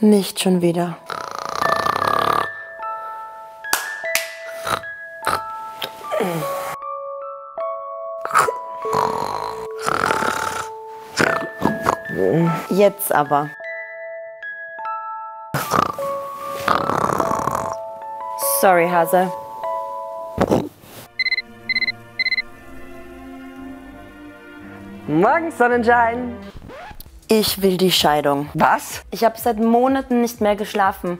Nicht schon wieder. Jetzt aber. Sorry, Hase. Morgen, Sonnenschein. Ich will die Scheidung. Was? Ich habe seit Monaten nicht mehr geschlafen.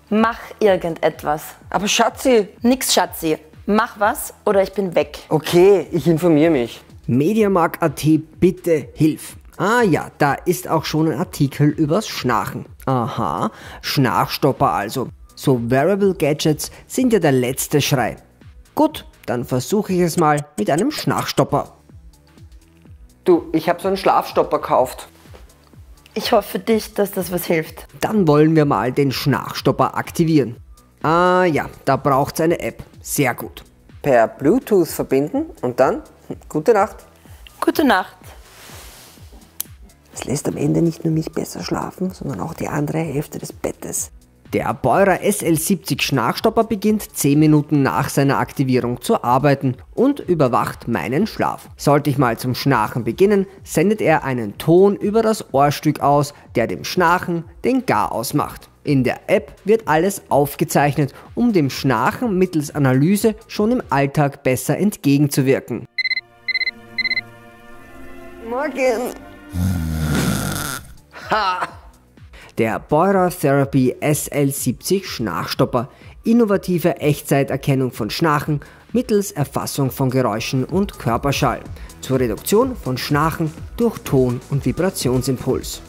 Mach irgendetwas. Aber Schatzi. Nix, Schatzi. Mach was oder ich bin weg. Okay, ich informiere mich. Mediamarkt.at, bitte hilf. Ah ja, da ist auch schon ein Artikel übers Schnarchen. Aha, Schnarchstopper also. So Wearable Gadgets sind ja der letzte Schrei. Gut, dann versuche ich es mal mit einem Schnarchstopper. Du, ich habe so einen Schlafstopper gekauft. Ich hoffe für dich, dass das was hilft. Dann wollen wir mal den Schnarchstopper aktivieren. Ah ja, da braucht es eine App. Sehr gut. Per Bluetooth verbinden und dann gute Nacht. Gute Nacht. Es lässt am Ende nicht nur mich besser schlafen, sondern auch die andere Hälfte des Bettes. Der Beurer SL70 Schnarchstopper beginnt 10 Minuten nach seiner Aktivierung zu arbeiten und überwacht meinen Schlaf. Sollte ich mal zum Schnarchen beginnen, sendet er einen Ton über das Ohrstück aus, der dem Schnarchen den Garaus macht. In der App wird alles aufgezeichnet, um dem Schnarchen mittels Analyse schon im Alltag besser entgegenzuwirken. Morgen. Ha! Der Beurer Therapy SL70 Schnarchstopper. Innovative Echtzeiterkennung von Schnarchen mittels Erfassung von Geräuschen und Körperschall. Zur Reduktion von Schnarchen durch Ton- und Vibrationsimpuls.